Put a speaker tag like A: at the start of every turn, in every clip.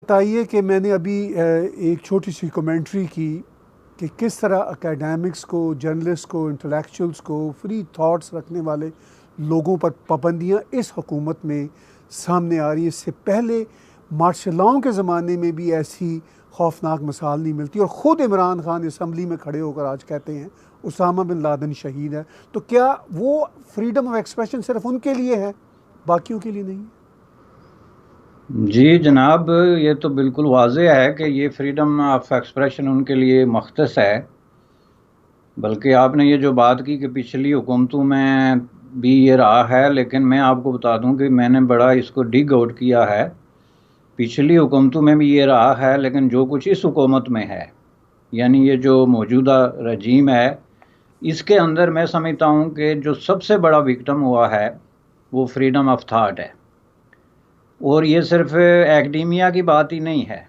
A: بتائیے کہ میں نے ابھی ایک چھوٹی سی کمنٹری کی کہ کس طرح اکیڈیمکس کو، جرنلسٹ کو، انٹلیکچوئلس کو، فری تھاٹس رکھنے والے لوگوں پر پابندیاں اس حکومت میں سامنے آ رہی ہیں۔ اس سے پہلے مارشل لاؤں کے زمانے میں بھی ایسی خوفناک مثال نہیں ملتی، اور خود عمران خان اسمبلی میں کھڑے ہو کر آج کہتے ہیں اسامہ بن لادن شہید ہے۔ تو کیا وہ فریڈم آف ایکسپریشن صرف ان کے لیے ہے، باقیوں کے لیے نہیں ہے؟
B: جی جناب، یہ تو بالکل واضح ہے کہ یہ فریڈم آف ایکسپریشن ان کے لیے مختص ہے۔ بلکہ آپ نے یہ جو بات کی کہ پچھلی حکومتوں میں بھی یہ رہا ہے، لیکن میں آپ کو بتا دوں کہ میں نے بڑا اس کو ڈگ آؤٹ کیا ہے۔ پچھلی حکومتوں میں بھی یہ رہا ہے، لیکن جو کچھ اس حکومت میں ہے، یعنی یہ جو موجودہ رجیم ہے، اس کے اندر میں سمجھتا ہوں کہ جو سب سے بڑا وکٹم ہوا ہے وہ فریڈم آف تھاٹ ہے۔ اور یہ صرف ایکڈیمیا کی بات ہی نہیں ہے،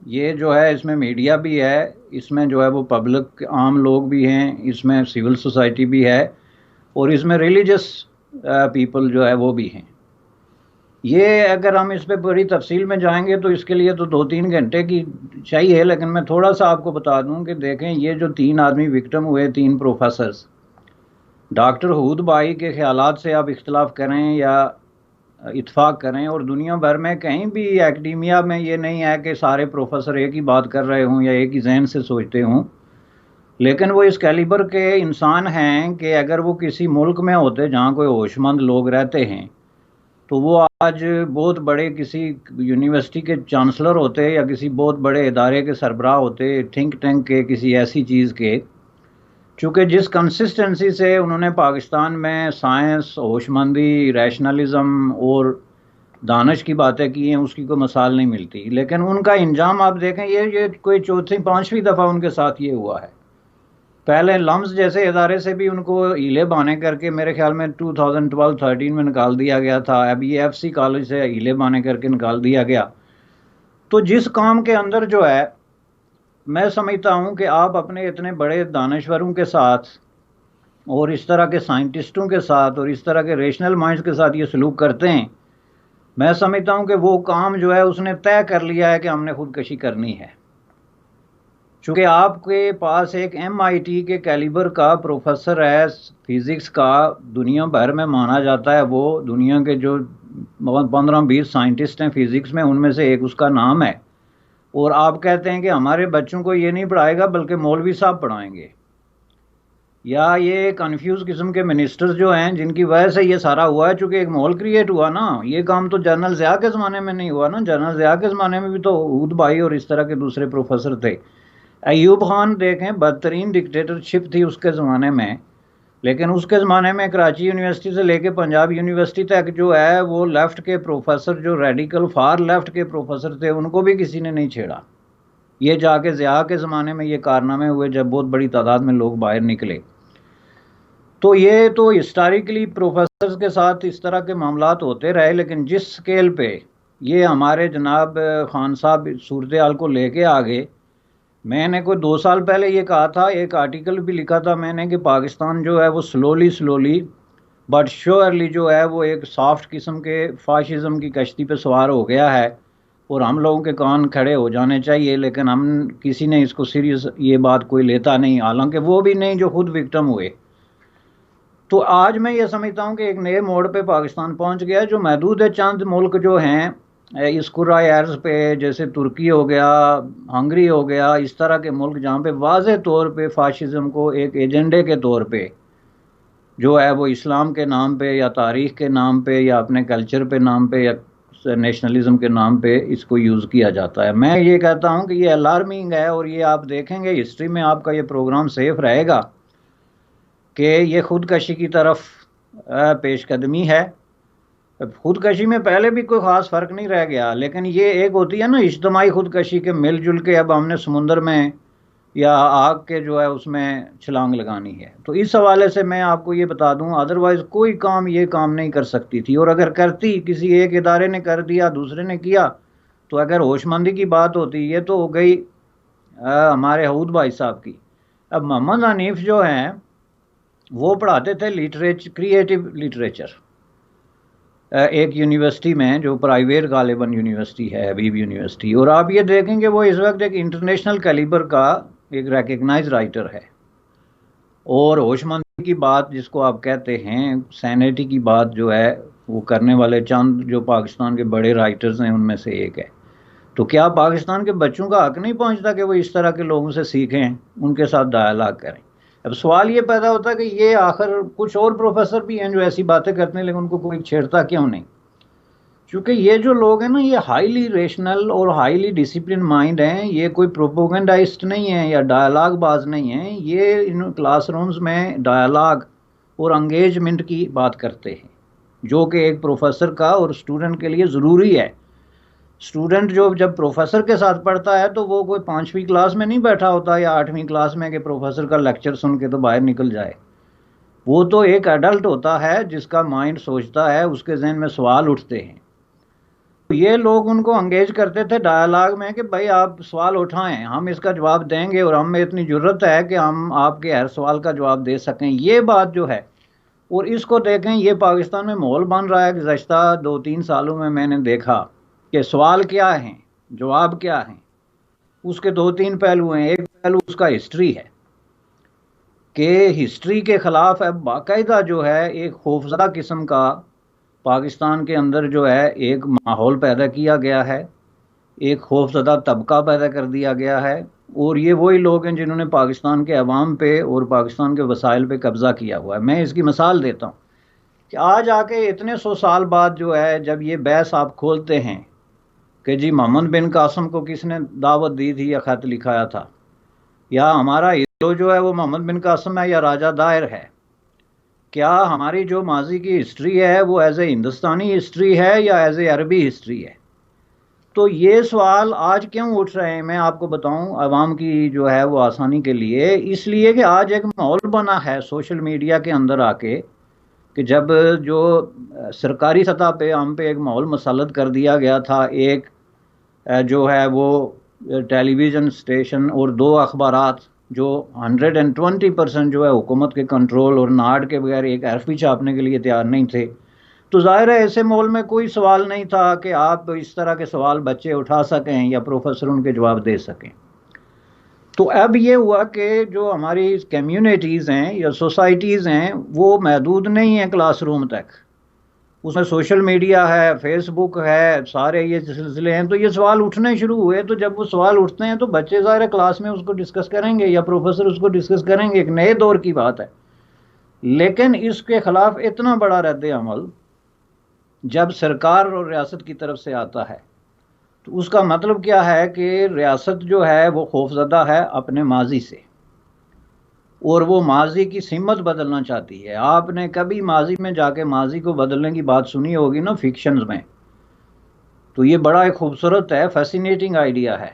B: یہ جو ہے اس میں میڈیا بھی ہے، اس میں جو ہے وہ پبلک عام لوگ بھی ہیں، اس میں سول سوسائٹی بھی ہے، اور اس میں ریلیجس پیپل جو ہے وہ بھی ہیں۔ یہ اگر ہم اس پہ بڑی تفصیل میں جائیں گے تو اس کے لیے تو 2-3 گھنٹے کی چاہیے، لیکن میں تھوڑا سا آپ کو بتا دوں کہ دیکھیں یہ جو 3 آدمی وکٹم ہوئے، 3 پروفیسرز، ڈاکٹر حود بھائی کے خیالات سے آپ اختلاف کریں یا اتفاق کریں، اور دنیا بھر میں کہیں بھی ایکڈیمیا میں یہ نہیں ہے کہ سارے پروفیسر ایک ہی بات کر رہے ہوں یا ایک ہی ذہن سے سوچتے ہوں، لیکن وہ اس کیلیبر کے انسان ہیں کہ اگر وہ کسی ملک میں ہوتے جہاں کوئی ہوش مند لوگ رہتے ہیں تو وہ آج بہت بڑے کسی یونیورسٹی کے چانسلر ہوتے یا کسی بہت بڑے ادارے کے سربراہ ہوتے، تھنک ٹینک کے کسی ایسی چیز کے۔ چونکہ جس کنسسٹنسی سے انہوں نے پاکستان میں سائنس، ہوش مندی، ریشنلزم اور دانش کی باتیں کی ہیں، اس کی کوئی مثال نہیں ملتی۔ لیکن ان کا انجام آپ دیکھیں، یہ کوئی 4-5ویں دفعہ ان کے ساتھ یہ ہوا ہے۔ پہلے لمز جیسے ادارے سے بھی ان کو ہیلے بانے کر کے میرے خیال میں 2012-13 میں نکال دیا گیا تھا، اب یہ ایف سی کالج سے ہیلے بانے کر کے نکال دیا گیا۔ تو جس کام کے اندر جو ہے میں سمجھتا ہوں کہ آپ اپنے اتنے بڑے دانشوروں کے ساتھ اور اس طرح کے سائنٹسٹوں کے ساتھ اور اس طرح کے ریشنل مائنڈز کے ساتھ یہ سلوک کرتے ہیں، میں سمجھتا ہوں کہ وہ کام جو ہے اس نے طے کر لیا ہے کہ ہم نے خودکشی کرنی ہے۔ چونکہ آپ کے پاس ایک MIT کے کیلیبر کا پروفیسر ہے فزکس کا، دنیا بھر میں مانا جاتا ہے، وہ دنیا کے جو 15-20 سائنٹسٹ ہیں فزکس میں، ان میں سے ایک اس کا نام ہے، اور آپ کہتے ہیں کہ ہمارے بچوں کو یہ نہیں پڑھائے گا بلکہ مولوی صاحب پڑھائیں گے۔ یا یہ کنفیوز قسم کے منسٹرز جو ہیں جن کی وجہ سے یہ سارا ہوا ہے، چونکہ ایک ماحول کریٹ ہوا نا، یہ کام تو جنرل ضیاء کے زمانے میں نہیں ہوا نا، جنرل ضیاء کے زمانے میں بھی تو حود بھائی اور اس طرح کے دوسرے پروفیسر تھے۔ ایوب خان دیکھیں، بدترین ڈکٹیٹرشپ تھی اس کے زمانے میں، لیکن اس کے زمانے میں کراچی یونیورسٹی سے لے کے پنجاب یونیورسٹی تک جو ہے وہ لیفٹ کے پروفیسر، جو ریڈیکل فار لیفٹ کے پروفیسر تھے، ان کو بھی کسی نے نہیں چھیڑا۔ یہ جا کے ضیاء کے زمانے میں یہ کارنامے ہوئے جب بہت بڑی تعداد میں لوگ باہر نکلے۔ تو یہ تو ہسٹوریکلی پروفیسرز کے ساتھ اس طرح کے معاملات ہوتے رہے، لیکن جس سکیل پہ یہ ہمارے جناب خان صاحب صورتحال کو لے کے آگے، میں نے کوئی 2 سال پہلے یہ کہا تھا، ایک آرٹیکل بھی لکھا تھا میں نے کہ پاکستان جو ہے وہ سلولی بٹ شیورلی جو ہے وہ ایک سافٹ قسم کے فاشزم کی کشتی پہ سوار ہو گیا ہے، اور ہم لوگوں کے کان کھڑے ہو جانے چاہیے، لیکن ہم کسی نے اس کو سیریس یہ بات کوئی لیتا نہیں، حالانکہ وہ بھی نہیں جو خود وکٹم ہوئے۔ تو آج میں یہ سمجھتا ہوں کہ ایک نئے موڑ پہ پاکستان پہنچ گیا، جو محدود چند ملک جو ہیں اس کرۂ ارض پہ، جیسے ترکی ہو گیا، ہنگری ہو گیا، اس طرح کے ملک جہاں پہ واضح طور پہ فاشزم کو ایک ایجنڈے کے طور پہ جو ہے وہ اسلام کے نام پہ یا تاریخ کے نام پہ یا اپنے کلچر پہ نام پہ یا نیشنلزم کے نام پہ اس کو یوز کیا جاتا ہے۔ میں یہ کہتا ہوں کہ یہ الارمنگ ہے، اور یہ آپ دیکھیں گے ہسٹری میں آپ کا یہ پروگرام سیف رہے گا کہ یہ خودکشی کی طرف پیش قدمی ہے۔ خودکشی میں پہلے بھی کوئی خاص فرق نہیں رہ گیا، لیکن یہ ایک ہوتی ہے نا اجتماعی خودکشی کے مل جل کے اب ہم نے سمندر میں یا آگ کے جو ہے اس میں چھلانگ لگانی ہے۔ تو اس حوالے سے میں آپ کو یہ بتا دوں، ادروائز کوئی کام یہ کام نہیں کر سکتی تھی، اور اگر کرتی، کسی ایک ادارے نے کر دیا، دوسرے نے کیا، تو اگر ہوش مندی کی بات ہوتی، یہ تو ہو گئی ہمارے حود بھائی صاحب کی۔ اب محمد حنیف جو ہیں وہ پڑھاتے تھے کریٹیو لٹریچر، ایک یونیورسٹی میں جو پرائیویٹ غالباً یونیورسٹی ہے، حبیب یونیورسٹی، اور آپ یہ دیکھیں کہ وہ اس وقت ایک انٹرنیشنل کیلیبر کا ایک ریکگنائز رائٹر ہے، اور ہوش مندی کی بات جس کو آپ کہتے ہیں، سینیٹی کی بات جو ہے وہ کرنے والے چند جو پاکستان کے بڑے رائٹرز ہیں ان میں سے ایک ہے۔ تو کیا پاکستان کے بچوں کا حق نہیں پہنچتا کہ وہ اس طرح کے لوگوں سے سیکھیں، ان کے ساتھ ڈائلاگ کریں؟ اب سوال یہ پیدا ہوتا ہے کہ یہ آخر کچھ اور پروفیسر بھی ہیں جو ایسی باتیں کرتے ہیں لیکن ان کو کوئی چھیڑتا کیوں نہیں؟ چونکہ یہ جو لوگ ہیں نا، یہ ہائیلی ریشنل اور ہائیلی ڈسپلن مائنڈ ہیں، یہ کوئی پروپوگنڈائسٹ نہیں ہیں یا ڈائلاگ باز نہیں ہیں، یہ ان کلاس رومز میں ڈائلاگ اور انگیجمنٹ کی بات کرتے ہیں، جو کہ ایک پروفیسر کا اور اسٹوڈنٹ کے لیے ضروری ہے۔ اسٹوڈنٹ جو جب پروفیسر کے ساتھ پڑھتا ہے تو وہ کوئی 5ویں کلاس میں نہیں بیٹھا ہوتا یا 8ویں کلاس میں کہ پروفیسر کا لیکچر سن کے تو باہر نکل جائے۔ وہ تو ایک ایڈلٹ ہوتا ہے جس کا مائنڈ سوچتا ہے، اس کے ذہن میں سوال اٹھتے ہیں۔ یہ لوگ ان کو انگیج کرتے تھے ڈائلاگ میں کہ بھائی آپ سوال اٹھائیں، ہم اس کا جواب دیں گے، اور ہم میں اتنی جرت ہے کہ ہم آپ کے ہر سوال کا جواب دے سکیں۔ یہ بات جو ہے، اور اس کو دیکھیں، یہ پاکستان میں ماحول بن رہا ہے۔ گزشتہ 2-3 سالوں میں نے دیکھا کہ سوال کیا ہیں، جواب کیا ہیں، اس کے 2-3 پہلو ہیں۔ ایک پہلو اس کا ہسٹری ہے کہ ہسٹری کے خلاف اب باقاعدہ جو ہے ایک خوفزدہ قسم کا پاکستان کے اندر جو ہے ایک ماحول پیدا کیا گیا ہے، ایک خوفزدہ طبقہ پیدا کر دیا گیا ہے، اور یہ وہی لوگ ہیں جنہوں نے پاکستان کے عوام پہ اور پاکستان کے وسائل پہ قبضہ کیا ہوا ہے۔ میں اس کی مثال دیتا ہوں کہ آج آ کے اتنے 100 سال بعد جو ہے جب یہ بحث آپ کھولتے ہیں کہ جی محمد بن قاسم کو کس نے دعوت دی تھی یا خط لکھایا تھا، یا ہمارا ہیرو جو ہے وہ محمد بن قاسم ہے یا راجہ دائر ہے، کیا ہماری جو ماضی کی ہسٹری ہے وہ ایز اے ہندوستانی ہسٹری ہے یا ایز اے عربی ہسٹری ہے؟ تو یہ سوال آج کیوں اٹھ رہے ہیں میں آپ کو بتاؤں عوام کی جو ہے وہ آسانی کے لیے، اس لیے کہ آج ایک ماحول بنا ہے سوشل میڈیا کے اندر آ کے کہ جب جو سرکاری سطح پہ ہم پہ ایک ماحول مسلط کر دیا گیا تھا، ایک جو ہے وہ ٹیلی ویژن اسٹیشن اور 2 اخبارات جو 120% جو ہے حکومت کے کنٹرول اور ناڑ کے بغیر ایک حرف بھی چھاپنے کے لیے تیار نہیں تھے، تو ظاہر ہے ایسے ماحول میں کوئی سوال نہیں تھا کہ آپ اس طرح کے سوال بچے اٹھا سکیں یا پروفیسر ان کے جواب دے سکیں۔ تو اب یہ ہوا کہ جو ہماری کمیونٹیز ہیں یا سوسائٹیز ہیں وہ محدود نہیں ہیں کلاس روم تک، اس میں سوشل میڈیا ہے، فیس بک ہے، سارے یہ سلسلے ہیں، تو یہ سوال اٹھنے شروع ہوئے۔ تو جب وہ سوال اٹھتے ہیں تو بچے ظاہر کلاس میں اس کو ڈسکس کریں گے یا پروفیسر اس کو ڈسکس کریں گے، ایک نئے دور کی بات ہے۔ لیکن اس کے خلاف اتنا بڑا رد عمل جب سرکار اور ریاست کی طرف سے آتا ہے تو اس کا مطلب کیا ہے کہ ریاست جو ہے وہ خوفزدہ ہے اپنے ماضی سے، اور وہ ماضی کی سمت بدلنا چاہتی ہے۔ آپ نے کبھی ماضی میں جا کے ماضی کو بدلنے کی بات سنی ہوگی نا فکشنز میں، تو یہ بڑا ایک خوبصورت ہے، فیسینیٹنگ آئیڈیا ہے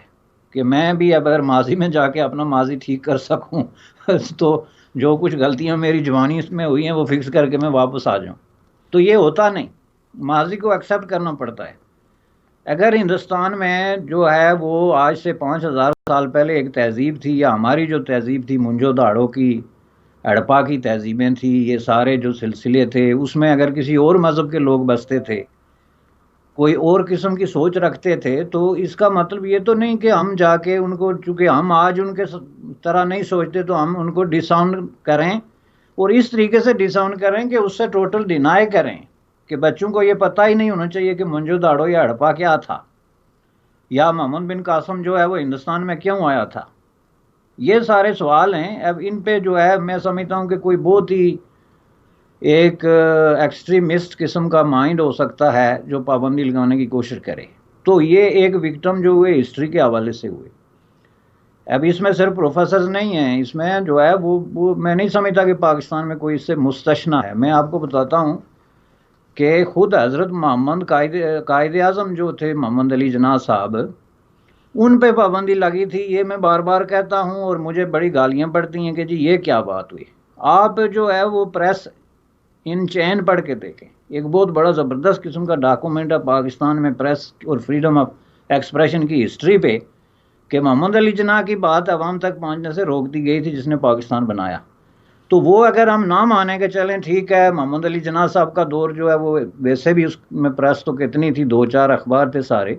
B: کہ میں بھی اگر ماضی میں جا کے اپنا ماضی ٹھیک کر سکوں تو جو کچھ غلطیاں میری جوانی میں ہوئی ہیں وہ فکس کر کے میں واپس آ جاؤں۔ تو یہ ہوتا نہیں، ماضی کو ایکسیپٹ کرنا پڑتا ہے۔ اگر ہندوستان میں جو ہے وہ آج سے 5000 سال پہلے ایک تہذیب تھی، یا ہماری جو تہذیب تھی منجو داڑو کی، ہڑپا کی تہذیبیں تھی، یہ سارے جو سلسلے تھے، اس میں اگر کسی اور مذہب کے لوگ بستے تھے، کوئی اور قسم کی سوچ رکھتے تھے، تو اس کا مطلب یہ تو نہیں کہ ہم جا کے ان کو، چونکہ ہم آج ان کے طرح نہیں سوچتے تو ہم ان کو ڈساؤنڈ کریں، اور اس طریقے سے ڈساؤنڈ کریں کہ اس سے ٹوٹل ڈینائی کریں کہ بچوں کو یہ پتہ ہی نہیں ہونا چاہیے کہ منجو داڑو یا ہڑپا کیا تھا، یا محمد بن قاسم جو ہے وہ ہندوستان میں کیوں آیا تھا۔ یہ سارے سوال ہیں۔ اب ان پہ جو ہے میں سمجھتا ہوں کہ کوئی بہت ہی ایک ایکسٹریمسٹ قسم کا مائنڈ ہو سکتا ہے جو پابندی لگانے کی کوشش کرے۔ تو یہ ایک وکٹم جو ہوئے ہسٹری کے حوالے سے ہوئے۔ اب اس میں صرف پروفیسرز نہیں ہیں، اس میں جو ہے وہ میں نہیں سمجھتا کہ پاکستان میں کوئی اس سے مستثنیٰ ہے۔ میں آپ کو بتاتا ہوں کہ خود حضرت محمد قائد اعظم جو تھے محمد علی جناح صاحب، ان پہ پابندی لگی تھی۔ یہ میں بار بار کہتا ہوں اور مجھے بڑی گالیاں پڑتی ہیں کہ جی یہ کیا بات ہوئی۔ آپ جو ہے وہ پریس ان چین پڑھ کے دیکھیں، ایک بہت بڑا زبردست قسم کا ڈاکومنٹ ہے پاکستان میں پریس اور فریڈم آف ایکسپریشن کی ہسٹری پہ، کہ محمد علی جناح کی بات عوام تک پہنچنے سے روک دی گئی تھی جس نے پاکستان بنایا۔ تو وہ اگر ہم نہ مانیں کہ چلیں ٹھیک ہے محمد علی جناح صاحب کا دور جو ہے وہ ویسے بھی اس میں پریس تو کتنی تھی، 2 4 اخبار تھے سارے،